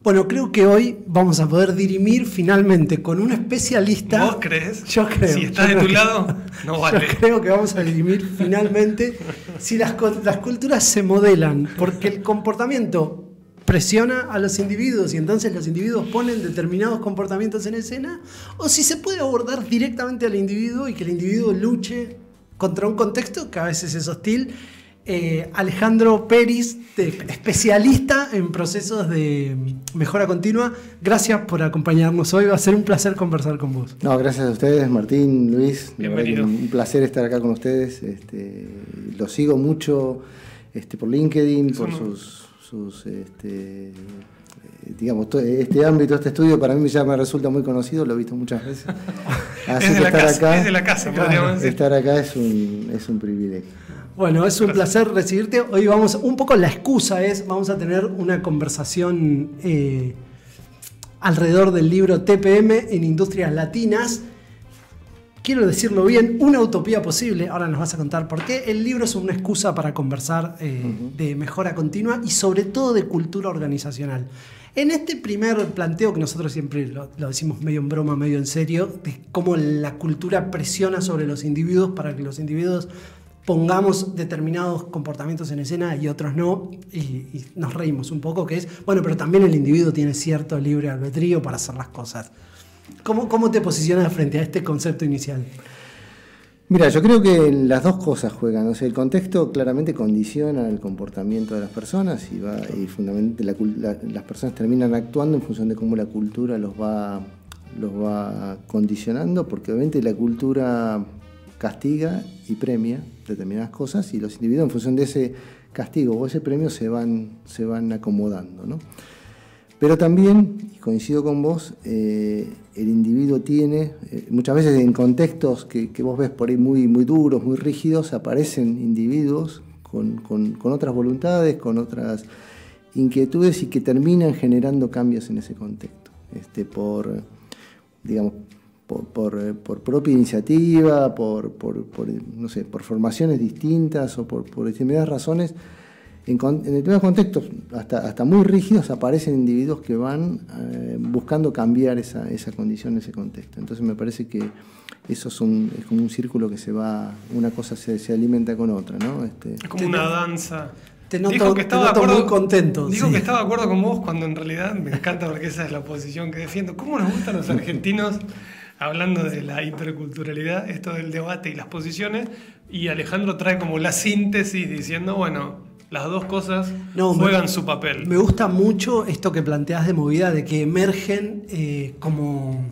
Bueno, creo que hoy vamos a poder dirimir finalmente con un especialista. ¿Vos crees? Yo creo. Si estás de tu lado, no vale. Yo creo que vamos a dirimir finalmente si las culturas se modelan, porque el comportamiento presiona a los individuos y entonces los individuos ponen determinados comportamientos en escena, o si se puede abordar directamente al individuo y que el individuo luche contra un contexto que a veces es hostil. Alejandro Peris, especialista en procesos de mejora continua, gracias por acompañarnos hoy, va a ser un placer conversar con vos. No, gracias a ustedes, Martín, Luis. Bienvenido. Un placer estar acá con ustedes. Lo sigo mucho por LinkedIn, por digamos, este ámbito, este estudio para mí ya me resulta muy conocido, lo he visto muchas veces. Así es, de que es de la casa, podríamos decir. Estar acá es un privilegio. Bueno, es un placer recibirte. Hoy un poco la excusa vamos a tener una conversación alrededor del libro TPM en Industrias Latinas. Quiero decirlo bien, una utopía posible. Ahora nos vas a contar por qué. El libro es una excusa para conversar de mejora continua y sobre todo de cultura organizacional. En este primer planteo, que nosotros siempre lo decimos medio en broma, medio en serio, de cómo la cultura presiona sobre los individuos para que los individuos pongamos determinados comportamientos en escena y otros no, y nos reímos un poco, que es, bueno, pero también el individuo tiene cierto libre albedrío para hacer las cosas. ¿Cómo te posicionas frente a este concepto inicial? Mira, yo creo que las dos cosas juegan. O sea, el contexto claramente condiciona el comportamiento de las personas y fundamentalmente las personas terminan actuando en función de cómo la cultura los va condicionando, porque obviamente la cultura castiga y premia determinadas cosas y los individuos en función de ese castigo o ese premio se van acomodando, ¿no? Pero también, y coincido con vos, el individuo tiene, muchas veces en contextos que vos ves por ahí muy, muy duros, muy rígidos, aparecen individuos con otras voluntades, con otras inquietudes y que terminan generando cambios en ese contexto, por propia iniciativa, por formaciones distintas o por determinadas razones. En determinados contextos, hasta muy rígidos, aparecen individuos que van buscando cambiar esa condición, ese contexto. Entonces me parece que eso es como un círculo que una cosa se alimenta con otra, ¿no? Es como una danza. Te noto muy contento. Digo que estaba de acuerdo con vos cuando en realidad me encanta porque esa es la posición que defiendo. ¿Cómo nos gustan los argentinos hablando de la interculturalidad, esto del debate y las posiciones? Y Alejandro trae como la síntesis diciendo, bueno, las dos cosas juegan su papel. Me gusta mucho esto que planteás de movida, de que emergen como...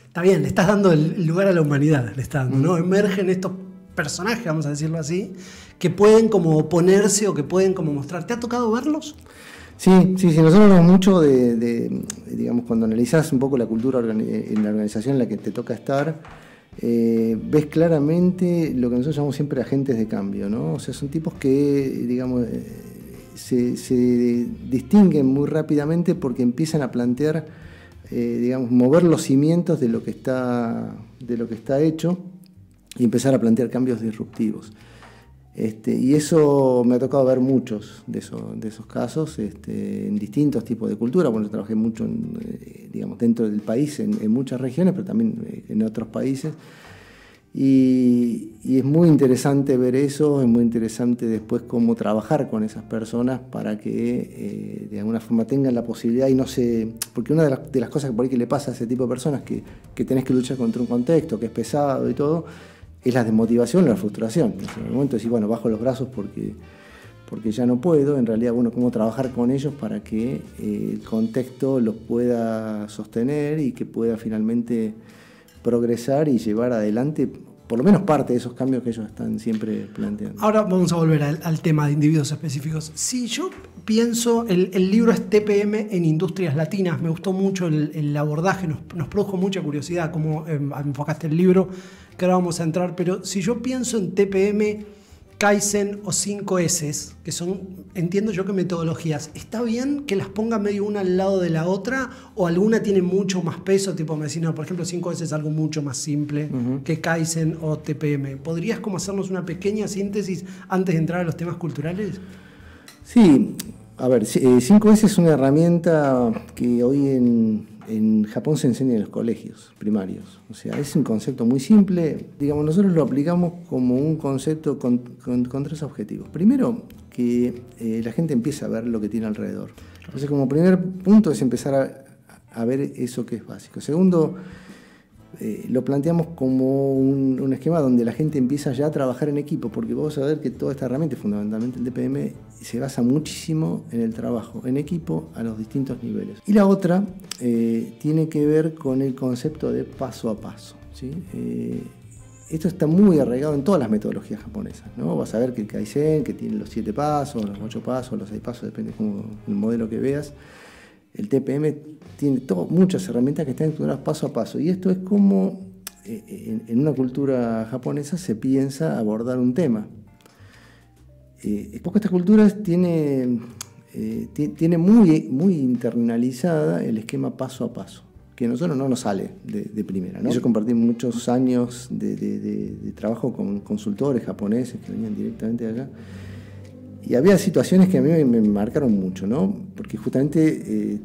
Está bien, le estás dando el lugar a la humanidad, ¿no? Emergen estos personajes, vamos a decirlo así, que pueden como oponerse o que pueden como mostrar. ¿Te ha tocado verlos? Sí, nosotros hablamos mucho digamos, cuando analizás un poco la cultura en la organización en la que te toca estar, ves claramente lo que nosotros llamamos siempre agentes de cambio, ¿no? O sea, son tipos que, digamos, se distinguen muy rápidamente porque empiezan a plantear, digamos, mover los cimientos de lo que está hecho y empezar a plantear cambios disruptivos. Y eso me ha tocado ver muchos de esos casos en distintos tipos de cultura. Bueno, yo trabajé mucho digamos, dentro del país, en muchas regiones, pero también en otros países. Y es muy interesante ver eso, es muy interesante después cómo trabajar con esas personas para que de alguna forma tengan la posibilidad y no se... Porque una de las cosas que por ahí que le pasa a ese tipo de personas que tenés que luchar contra un contexto que es pesado y todo, es la desmotivación o la frustración. En el momento de decir, bueno, bajo los brazos porque ya no puedo, en realidad, bueno, cómo trabajar con ellos para que el contexto los pueda sostener y que pueda finalmente progresar y llevar adelante por lo menos parte de esos cambios que ellos están siempre planteando. Ahora vamos a volver al tema de individuos específicos. Si yo pienso, el libro es TPM en Industrias Latinas, me gustó mucho el abordaje, nos produjo mucha curiosidad cómo enfocaste el libro, que ahora vamos a entrar, pero si yo pienso en TPM, Kaizen o 5S, que son, entiendo yo que metodologías, ¿está bien que las ponga medio una al lado de la otra o alguna tiene mucho más peso? Tipo medicina, por ejemplo, 5S es algo mucho más simple que Kaizen o TPM. ¿Podrías como hacernos una pequeña síntesis antes de entrar a los temas culturales? Sí, A ver, 5S es una herramienta que hoy en Japón se enseña en los colegios primarios. O sea, es un concepto muy simple. Digamos, nosotros lo aplicamos como un concepto con 3 objetivos. Primero, que la gente empiece a ver lo que tiene alrededor. Entonces, como primer punto es empezar a ver eso que es básico. Segundo, lo planteamos como un esquema donde la gente empieza ya a trabajar en equipo, porque vos vas a ver que toda esta herramienta, fundamentalmente el DPM, se basa muchísimo en el trabajo en equipo a los distintos niveles. Y la otra tiene que ver con el concepto de paso a paso, ¿sí? Esto está muy arraigado en todas las metodologías japonesas, ¿no? Vas a ver que el Kaizen, que tiene los 7 pasos, los 8 pasos, los 6 pasos, depende del modelo que veas. El TPM tiene muchas herramientas que están estructuradas paso a paso. Y esto es como en una cultura japonesa se piensa abordar un tema. Porque esta cultura tiene muy internalizada el esquema paso a paso, que a nosotros no nos sale de primera, ¿no? Yo compartí muchos años de trabajo con consultores japoneses que venían directamente de allá. Y había situaciones que a mí me marcaron mucho, ¿no? Porque justamente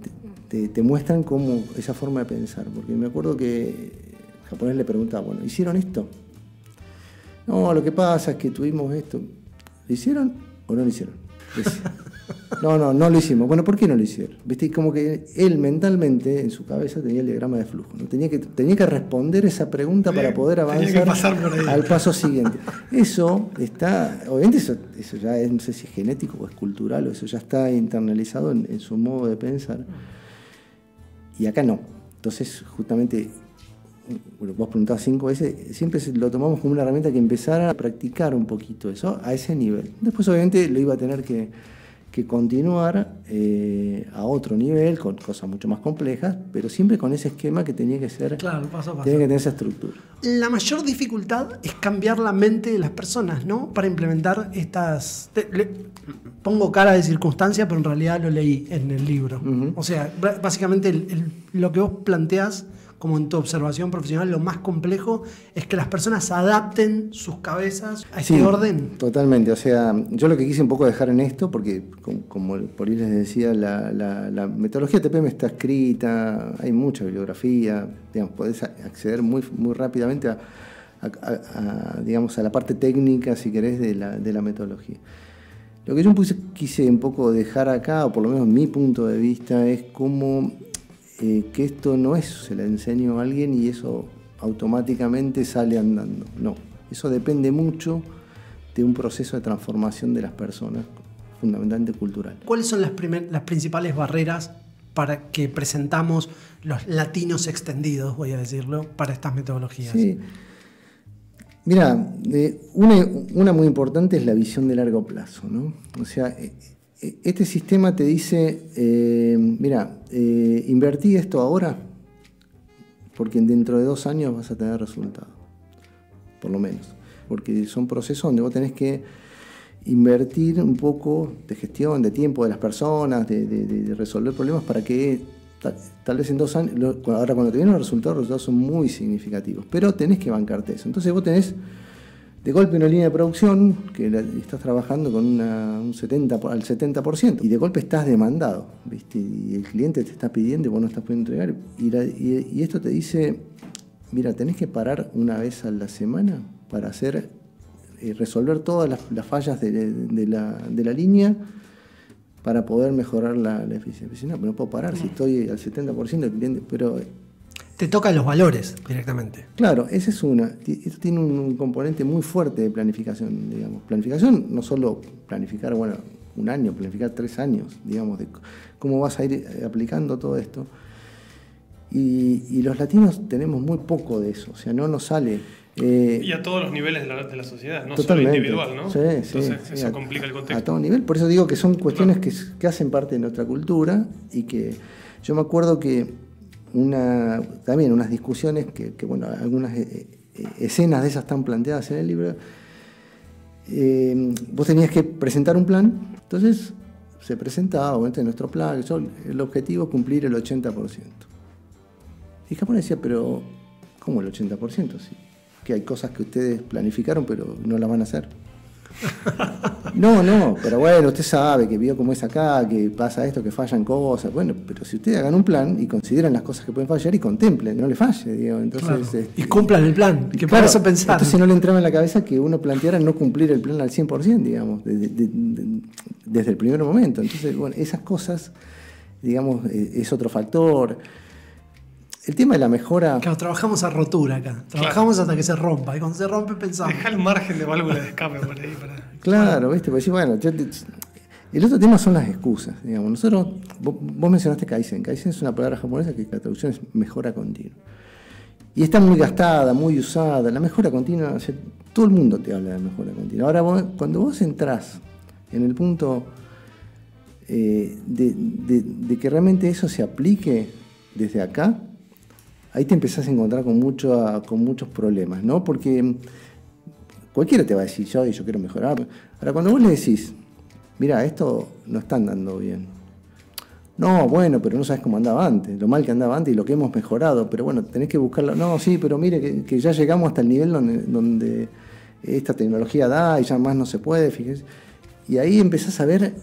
te muestran cómo esa forma de pensar. Porque me acuerdo que el japonés le preguntaba, bueno, ¿hicieron esto? No, lo que pasa es que tuvimos esto. ¿Lo hicieron o no lo hicieron? No lo hicimos. Bueno, ¿por qué no lo hicieron? ¿Viste? Como que él mentalmente, en su cabeza, tenía el diagrama de flujo, ¿no? Tenía que responder esa pregunta para poder avanzar al paso siguiente. Eso está, obviamente eso ya es, no sé si es genético o es cultural, o eso ya está internalizado en su modo de pensar. Y acá no. Entonces, justamente, bueno, vos preguntabas 5 veces, siempre lo tomamos como una herramienta que empezara a practicar un poquito eso a ese nivel. Después, obviamente, lo iba a tener que continuar a otro nivel, con cosas mucho más complejas, pero siempre con ese esquema que tenía que ser, claro, paso a paso. Tenía que tener esa estructura. La mayor dificultad es cambiar la mente de las personas, ¿no? Para implementar estas... pongo cara de circunstancia, pero en realidad lo leí en el libro. Uh-huh. O sea, básicamente lo que vos planteás como en tu observación profesional, lo más complejo es que las personas adapten sus cabezas a este orden. Totalmente. O sea, yo lo que quise un poco dejar en esto, porque como por ahí les decía, la metodología TPM está escrita, hay mucha bibliografía, digamos, podés acceder muy rápidamente digamos, a la parte técnica, si querés, de la metodología. Lo que yo quise un poco dejar acá, o por lo menos mi punto de vista, es cómo que esto no es, se le enseño a alguien y eso automáticamente sale andando. No, eso depende mucho de un proceso de transformación de las personas, fundamentalmente cultural. ¿Cuáles son las principales barreras para que presentamos los latinos extendidos, voy a decirlo, para estas metodologías? Sí. Mira, una muy importante es la visión de largo plazo, ¿no? O sea, este sistema te dice, invertí esto ahora porque dentro de 2 años vas a tener resultados, por lo menos. Porque son procesos donde vos tenés que invertir un poco de gestión, de tiempo de las personas, de resolver problemas para que tal vez en 2 años, ahora cuando te vienen los resultados son muy significativos, pero tenés que bancarte eso. Entonces vos tenés de golpe una línea de producción que estás trabajando con al 70% y de golpe estás demandado, ¿viste? Y el cliente te está pidiendo y vos no estás pudiendo entregar. Y esto te dice, mira, tenés que parar una vez a la semana para resolver todas las fallas de la línea para poder mejorar la eficiencia. No, pero no puedo parar si estoy al 70% del cliente, pero... Te tocan los valores directamente. Claro, esa es una. Esto tiene un componente muy fuerte de planificación, digamos. Planificación, no solo planificar, 1 año, planificar 3 años, digamos, de cómo vas a ir aplicando todo esto. Y los latinos tenemos muy poco de eso, o sea, no nos sale. Y a todos los niveles de la sociedad, no solo individual, ¿no? Sí, entonces eso complica el contexto. A todo nivel, por eso digo que son cuestiones que hacen parte de nuestra cultura y que yo me acuerdo que también unas discusiones que algunas escenas de esas están planteadas en el libro. Vos tenías que presentar un plan, entonces se presentaba, obviamente, nuestro plan, el objetivo es cumplir el 80%. Y Japón decía, pero ¿cómo el 80%? Sí, que hay cosas que ustedes planificaron pero no las van a hacer. No, pero bueno, usted sabe que vio cómo es acá, que pasa esto, que fallan cosas. Bueno, pero si ustedes hagan un plan y consideran las cosas que pueden fallar y contemplen, no le falle, digo. Entonces, claro. Y cumplan el plan, que claro, por eso pensar. Entonces no le entraba en la cabeza que uno planteara no cumplir el plan al 100%, digamos, desde el primer momento. Entonces, bueno, esas cosas, digamos, es otro factor. El tema de la mejora... Claro, trabajamos a rotura acá. Trabajamos hasta que se rompa. Y cuando se rompe pensamos... Deja el margen de válvula de escape por ahí. Claro, ¿viste? Pues sí, bueno, el otro tema son las excusas. Digamos. Nosotros, vos mencionaste Kaizen. Kaizen es una palabra japonesa que la traducción es mejora continua. Y está muy gastada, muy usada. La mejora continua, o sea, todo el mundo te habla de mejora continua. Ahora, cuando vos entrás en el punto de que realmente eso se aplique desde acá, ahí te empezás a encontrar con muchos problemas, ¿no? Porque cualquiera te va a decir, yo quiero mejorar. Ahora, cuando vos le decís, mira, esto no está andando bien. No, bueno, pero no sabes cómo andaba antes, lo mal que andaba antes y lo que hemos mejorado, pero bueno, tenés que buscarlo. No, sí, pero mire que ya llegamos hasta el nivel donde esta tecnología da y ya más no se puede, fíjese. Y ahí empezás a ver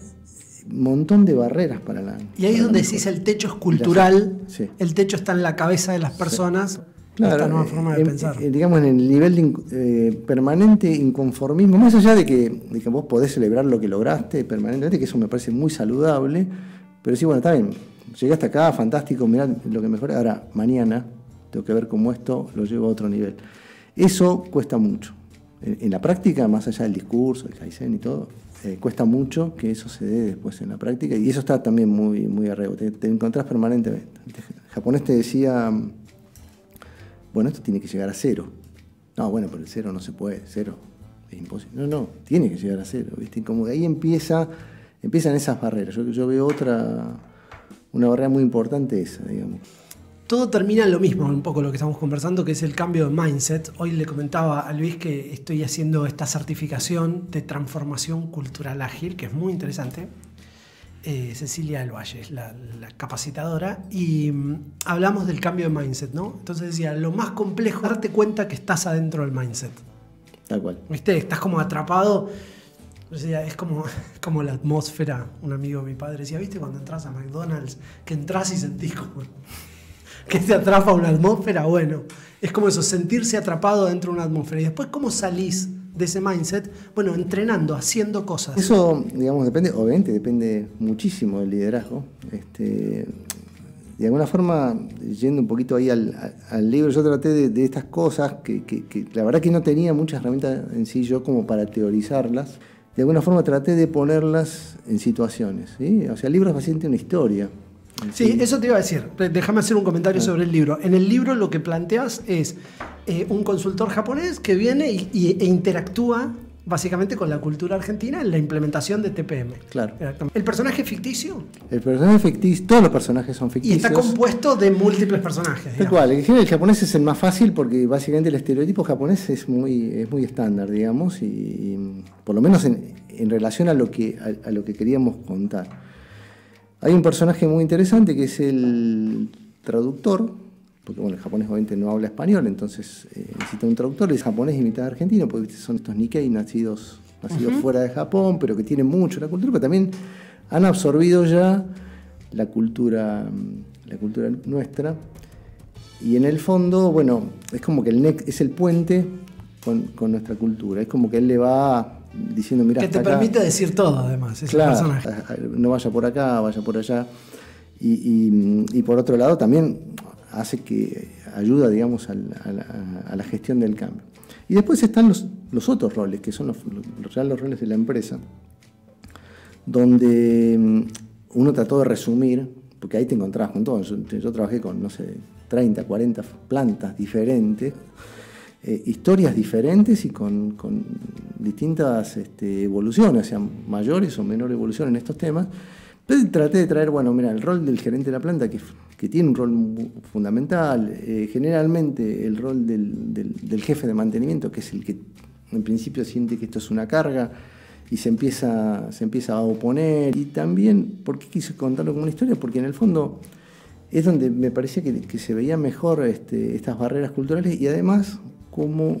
un montón de barreras para la... Y ahí es donde decís el techo es cultural, sí. El techo está en la cabeza de las personas, claro, esta nueva forma de pensar. Digamos, en el nivel de permanente inconformismo, más allá de que vos podés celebrar lo que lograste permanentemente, que eso me parece muy saludable, pero sí, bueno, está bien, llegué hasta acá, fantástico, mirá lo que mejoré, ahora mañana tengo que ver cómo esto lo llevo a otro nivel. Eso cuesta mucho. En la práctica, más allá del discurso, el Kaizen y todo, cuesta mucho que eso se dé después en la práctica, y eso está también muy, muy arrego, te encontrás permanentemente. El japonés te decía, bueno, esto tiene que llegar a 0. No, bueno, pero el 0 no se puede, 0 es imposible. No, tiene que llegar a 0, ¿viste? Como de ahí empiezan esas barreras. Yo veo una barrera muy importante esa, digamos. Todo termina en lo mismo, un poco lo que estamos conversando, que es el cambio de mindset. Hoy le comentaba a Luis que estoy haciendo esta certificación de transformación cultural ágil, que es muy interesante. Cecilia del Valle es la capacitadora, y hablamos del cambio de mindset, ¿no? Entonces decía, lo más complejo es darte cuenta que estás adentro del mindset. Tal cual. ¿Viste? Estás como atrapado. O sea, es como la atmósfera. Un amigo de mi padre decía, ¿viste? Cuando entras a McDonald's, que entras y sentís como... que te atrapa una atmósfera, bueno, es como eso, sentirse atrapado dentro de una atmósfera. Y después, ¿cómo salís de ese mindset? Bueno, entrenando, haciendo cosas. Eso, digamos, obviamente depende muchísimo del liderazgo. De alguna forma, yendo un poquito ahí al libro, yo traté de estas cosas que la verdad que no tenía muchas herramientas en sí yo como para teorizarlas. De alguna forma traté de ponerlas en situaciones, ¿sí? O sea, el libro es básicamente una historia. Sí, eso te iba a decir. Déjame hacer un comentario sobre el libro. En el libro lo que planteas es un consultor japonés que viene e interactúa básicamente con la cultura argentina en la implementación de TPM. Claro. ¿El personaje es ficticio? El personaje es ficticio, todos los personajes son ficticios. Y está compuesto de múltiples personajes. Tal cual. El japonés es el más fácil porque básicamente el estereotipo japonés es muy estándar, digamos, y por lo menos en relación a lo que queríamos contar. Hay un personaje muy interesante que es el traductor, porque bueno, el japonés obviamente no habla español, entonces necesita un traductor, es japonés y mitad argentino, porque son estos Nikkei nacidos fuera de Japón, pero que tienen mucho la cultura, pero también han absorbido ya la cultura nuestra, y en el fondo, bueno, es como que es el puente con nuestra cultura, es como que él le va diciendo, mira, que te permite decir todo, además, ese personaje. No vaya por acá, vaya por allá. Y por otro lado también hace que ayuda, digamos, a la gestión del cambio. Y después están los otros roles, que son los roles de la empresa, donde uno trató de resumir, porque ahí te encontrás con todo. Yo trabajé con, no sé, 30, 40 plantas diferentes, historias diferentes y con distintas evoluciones, o sea, mayores o menor evolución en estos temas. Entonces traté de traer, bueno, mira, el rol del gerente de la planta, que tiene un rol fundamental, generalmente el rol del jefe de mantenimiento, que es el que en principio siente que esto es una carga y se empieza a oponer. Y también, ¿por qué quise contarlo como una historia? Porque en el fondo es donde me parecía que se veían mejor estas barreras culturales, y además cómo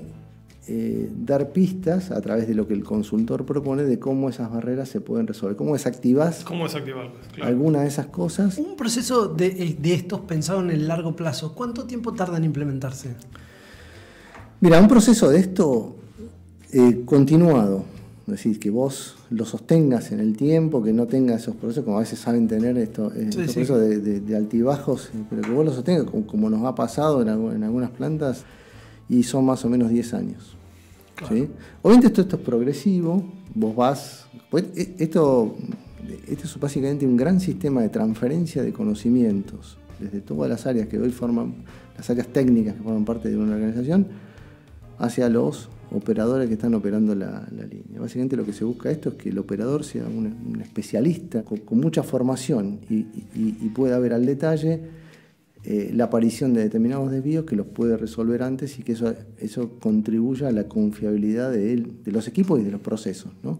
dar pistas a través de lo que el consultor propone de cómo esas barreras se pueden resolver, cómo desactivas desactivarlas, claro. Alguna de esas cosas. Un proceso de estos pensado en el largo plazo, ¿cuánto tiempo tarda en implementarse? Mira, un proceso de esto continuado, es decir, que vos lo sostengas en el tiempo, que no tengas esos procesos, como a veces saben tener estos procesos de altibajos, pero que vos lo sostengas, como nos ha pasado en algunas plantas, y son más o menos 10 años. Claro. ¿Sí? Obviamente esto es progresivo, vos vas... Esto es básicamente un gran sistema de transferencia de conocimientos desde todas las áreas que hoy forman, las áreas técnicas que forman parte de una organización, hacia los operadores que están operando la línea. Básicamente lo que se busca esto es que el operador sea un especialista con mucha formación y pueda ver al detalle la aparición de determinados desvíos que los puede resolver antes y que eso contribuya a la confiabilidad de los equipos y de los procesos, ¿no?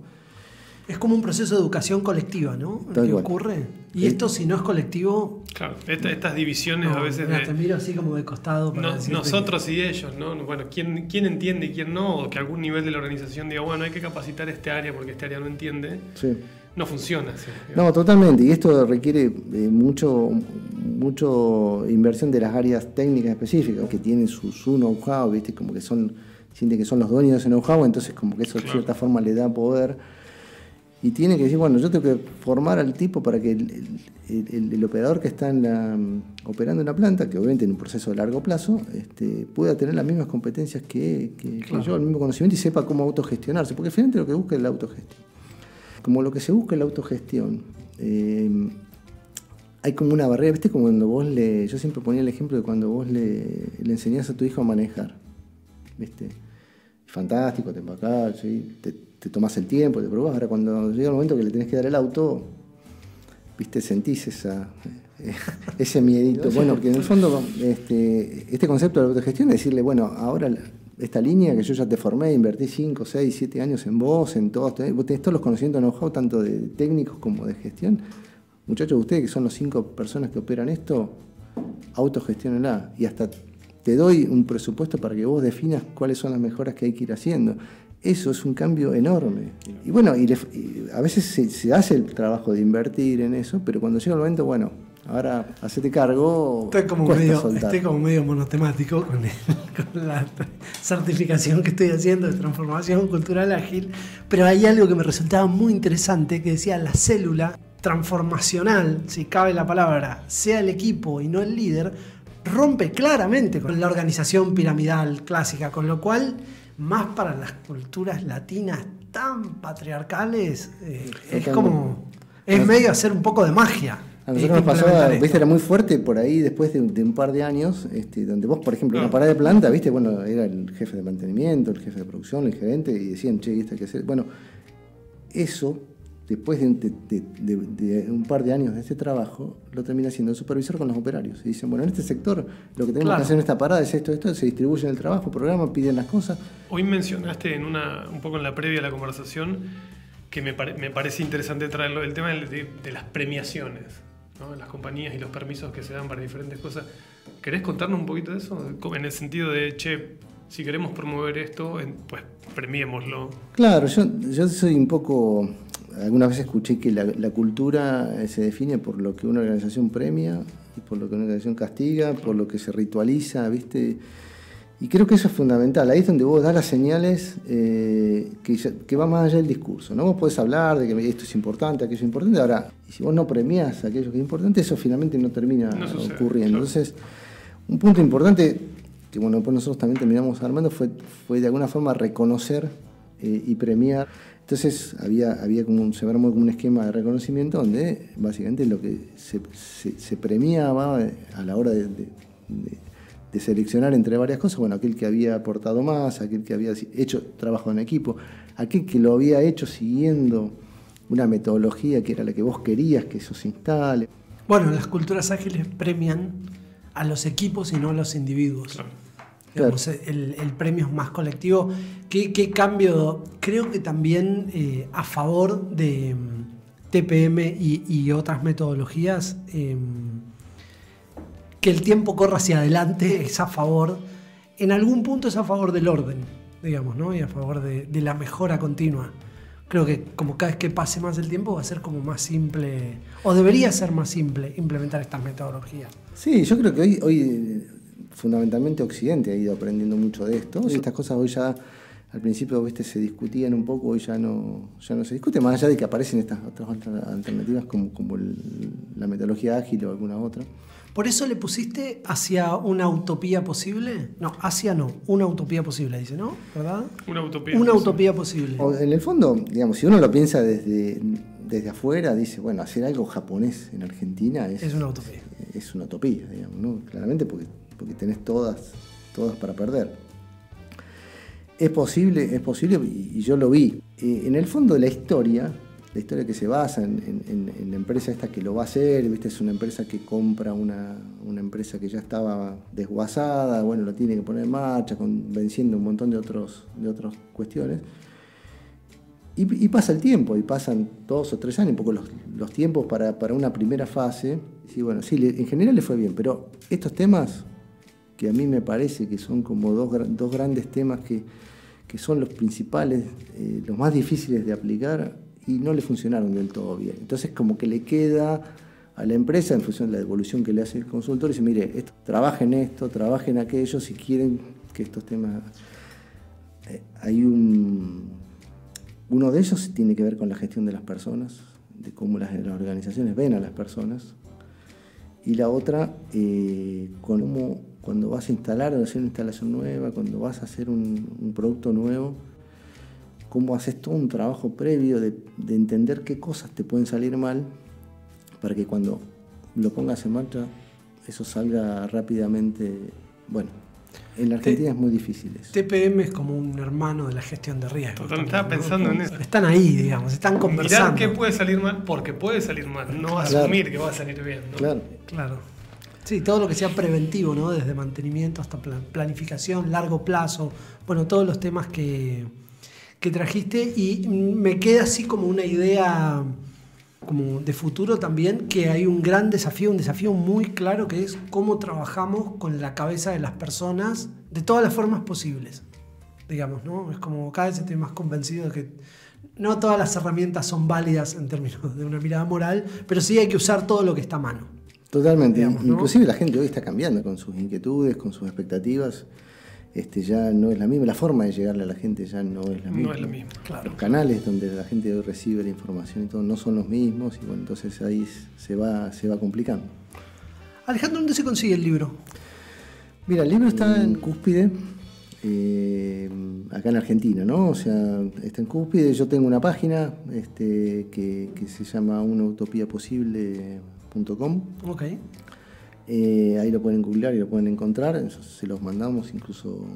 Es como un proceso de educación colectiva, ¿no? ¿Qué ocurre? Y esto, si no es colectivo... Claro, estas divisiones a veces... Te miro así como de costado para nosotros y ellos, ¿no? Bueno, ¿quién entiende y quién no? O que algún nivel de la organización diga, bueno, hay que capacitar este área porque este área no entiende. Sí. No funciona así. No, totalmente. Y esto requiere mucho inversión de las áreas técnicas específicas que tienen su know-how, ¿viste? Como que sienten que son los dueños de ese know-how, entonces como que eso de cierta forma le da poder. Y tiene que decir, bueno, yo tengo que formar al tipo para que el operador que está operando en la planta, que obviamente en un proceso de largo plazo, pueda tener las mismas competencias que yo, el mismo conocimiento, y sepa cómo autogestionarse, porque finalmente lo que busca es la autogestión. Como lo que se busca es la autogestión, hay como una barrera, ¿viste? Como cuando yo siempre ponía el ejemplo de cuando vos le enseñás a tu hijo a manejar, ¿viste? Fantástico, te empacás, ¿sí? Te tomás el tiempo, te probás. Ahora cuando llega el momento que le tenés que dar el auto, ¿viste? Sentís ese miedito. Bueno, porque en el fondo este concepto de la autogestión es decirle, bueno, ahora esta línea que yo ya te formé, invertí 5, 6, 7 años en vos, en todos, vos tenés todos los conocimientos know-how, tanto de técnicos como de gestión. Muchachos, ustedes que son los 5 personas que operan esto, autogestionenla. Y hasta te doy un presupuesto para que vos definas cuáles son las mejoras que hay que ir haciendo. Eso es un cambio enorme. Y bueno, a veces se hace el trabajo de invertir en eso, pero cuando llega el momento, bueno, ahora hacete cargo. Estoy como medio monotemático con la certificación que estoy haciendo de transformación cultural ágil, pero hay algo que me resultaba muy interesante que decía: la célula transformacional, si cabe la palabra, sea el equipo y no el líder, rompe claramente con la organización piramidal clásica, con lo cual, más para las culturas latinas tan patriarcales, es medio hacer un poco de magia. A nosotros nos pasaba, ¿viste? Era muy fuerte por ahí después de un par de años, donde vos, por ejemplo, en una parada de planta, ¿viste? Bueno, era el jefe de mantenimiento, el jefe de producción, el gerente, y decían, che, esto hay que hacer. Bueno, eso, después de un par de años de este trabajo, lo termina haciendo el supervisor con los operarios. Y dicen, bueno, en este sector lo que tenemos que hacer en esta parada es esto, se distribuye en el trabajo, programan, piden las cosas. Hoy mencionaste un poco en la previa de la conversación, que me parece interesante traerlo, el tema de las premiaciones, ¿no? Las compañías y los permisos que se dan para diferentes cosas. ¿Querés contarnos un poquito de eso? En el sentido de, che, si queremos promover esto, pues premiémoslo. Claro, yo soy un poco... Algunas veces escuché que la cultura se define por lo que una organización premia, y por lo que una organización castiga, por lo que se ritualiza, ¿viste? Y creo que eso es fundamental. Ahí es donde vos das las señales que va más allá del discurso, ¿no? Vos podés hablar de que esto es importante, aquello es importante. Ahora, y si vos no premiás aquello que es importante, eso finalmente no termina ocurriendo. Claro. Entonces, un punto importante que bueno, después nosotros también terminamos armando fue de alguna forma reconocer y premiar. Entonces se armó como un esquema de reconocimiento donde básicamente lo que se premiaba a la hora de seleccionar entre varias cosas, bueno, aquel que había aportado más, aquel que había hecho trabajo en equipo, aquel que lo había hecho siguiendo una metodología que era la que vos querías que eso se instale. Bueno, las culturas ágiles premian a los equipos y no a los individuos. Claro. Digamos, el premio es más colectivo. ¿Qué cambio? Creo que también a favor de TPM y otras metodologías, que el tiempo corra hacia adelante es a favor, en algún punto es a favor del orden. digamos, ¿no? Y a favor de la mejora continua. Creo que como cada vez que pase más el tiempo va a ser como más simple, o debería ser más simple implementar estas metodologías. Sí, yo creo que hoy fundamentalmente Occidente ha ido aprendiendo mucho de esto. Y estas cosas hoy ya, al principio, ¿viste?, se discutían un poco, hoy ya no se discute, más allá de que aparecen estas otras alternativas como la metodología ágil o alguna otra. ¿Por eso le pusiste hacia una utopía posible? No, hacia no, una utopía posible, dice, ¿no? ¿Verdad? Una utopía. Una utopía posible. O en el fondo, digamos, si uno lo piensa desde afuera, dice, bueno, hacer algo japonés en Argentina es una utopía. Es una utopía, digamos, ¿no? Claramente porque tenés todas para perder. Es posible y yo lo vi. En el fondo de la historia que se basa en la empresa esta que lo va a hacer, ¿viste? Es una empresa que compra una empresa que ya estaba desguazada, bueno, lo tiene que poner en marcha, venciendo un montón de otras cuestiones. Y pasa el tiempo, y pasan 2 o 3 años, un poco los tiempos para una primera fase. Sí, bueno, sí, en general le fue bien, pero estos temas, que a mí me parece que son como dos grandes temas que son los principales, los más difíciles de aplicar, y no le funcionaron del todo bien. Entonces como que le queda a la empresa, en función de la devolución que le hace el consultor, y dice, mire, trabajen esto, trabajen aquello, si quieren que estos temas... hay uno de ellos tiene que ver con la gestión de las personas, de cómo las organizaciones ven a las personas, y la otra con cómo cuando vas a instalar o hacer una instalación nueva, cuando vas a hacer un producto nuevo, cómo haces todo un trabajo previo de entender qué cosas te pueden salir mal para que cuando lo pongas en marcha eso salga rápidamente. Bueno, en la Argentina es muy difícil eso. TPM es como un hermano de la gestión de riesgo. Totalmente, estaba pensando en eso. Están ahí, digamos, están conversando. Mirar qué puede salir mal, porque puede salir mal, no asumir que va a salir bien, ¿no? Claro. Sí, todo lo que sea preventivo, ¿no? Desde mantenimiento hasta planificación, largo plazo, bueno, todos los temas que trajiste, y me queda así como una idea como de futuro también, que hay un desafío muy claro, que es cómo trabajamos con la cabeza de las personas de todas las formas posibles, digamos, ¿no? Es como cada vez estoy más convencido de que no todas las herramientas son válidas en términos de una mirada moral, pero sí hay que usar todo lo que está a mano. Totalmente, digamos, ¿no? Inclusive la gente hoy está cambiando con sus inquietudes, con sus expectativas. Ya no es la misma, la forma de llegarle a la gente ya no es la misma. No es la misma, claro. Los canales donde la gente hoy recibe la información y todo no son los mismos, y bueno, entonces ahí se va complicando. Alejandro, ¿dónde se consigue el libro? Mira, el libro está en Cúspide, acá en Argentina, ¿no? O sea, está en Cúspide. Yo tengo una página que se llama unautopiaposible.com. Ok. Ahí lo pueden googlear y lo pueden encontrar. Se los mandamos, incluso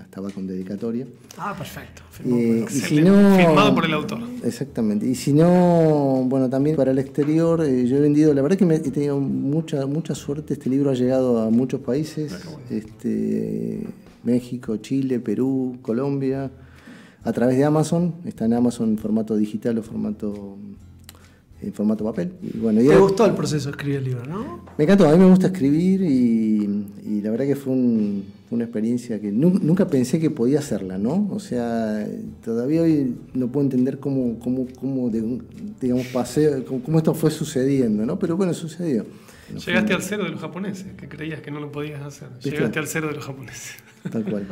hasta va con dedicatoria. Ah, perfecto. Y si no, firmado por el autor. Exactamente. Y si no, bueno, también para el exterior, yo he vendido, la verdad que he tenido mucha suerte. Este libro ha llegado a muchos países, México, Chile, Perú, Colombia, a través de Amazon. Está en Amazon en formato digital o en formato papel. Y bueno, ¿te gustó el proceso de escribir el libro, no? Me encantó, a mí me gusta escribir, y la verdad que fue una experiencia que nunca pensé que podía hacerla, ¿no? O sea, todavía hoy no puedo entender cómo esto fue sucediendo, ¿no? Pero bueno, sucedió. Llegaste al cero de los japoneses, que creías que no lo podías hacer. ¿Viste? Llegaste al cero de los japoneses. Tal cual.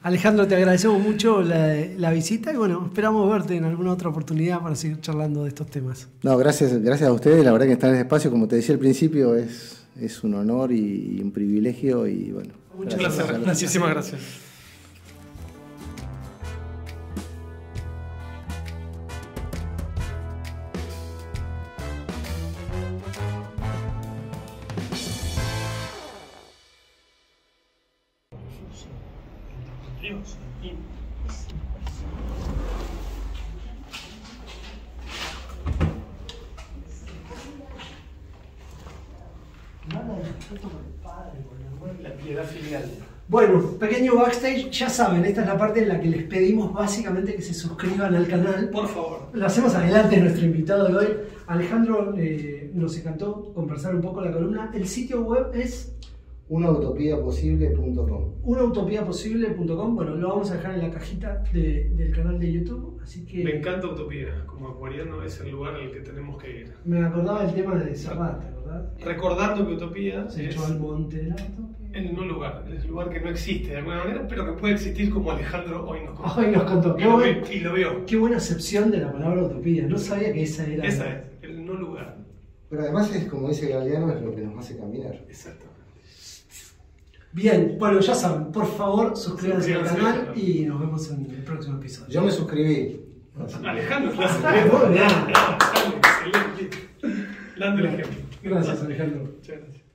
Alejandro, te agradecemos mucho la visita, y bueno, esperamos verte en alguna otra oportunidad para seguir charlando de estos temas. No, gracias a ustedes, la verdad que estar en el espacio, como te decía al principio, es un honor y un privilegio, y bueno. Muchas gracias. Muchísimas gracias. La piedad filial. Bueno, pequeño backstage, ya saben, esta es la parte en la que les pedimos básicamente que se suscriban al canal. Por favor. Lo hacemos adelante de nuestro invitado de hoy. Alejandro, nos encantó conversar un poco la columna. El sitio web es Unautopiaposible.com. Unautopiaposible.com. Bueno, lo vamos a dejar en la cajita del canal de YouTube. Así que. Me encanta Utopía. Como acuariano es el lugar al que tenemos que ir. Me acordaba del tema de Serrat, ¿verdad? Recordando que Utopía Se es echó al monte de la utopía. el no lugar. Es el lugar que no existe de alguna manera, pero que puede existir como Alejandro hoy nos contó. Hoy nos contó. Y lo vio. Qué buena acepción de la palabra utopía. No sabía que esa era. Esa es, el no lugar. Pero además es como dice Galeano, es lo que nos hace caminar. Exacto. Bien, bueno, ya saben, por favor suscríbanse al Suscríbanse, canal claro. y nos vemos en el próximo episodio. Yo me suscribí. Alejandro, Muy bien. excelente. Dando el ejemplo. Gracias, Alejandro. Muchas gracias.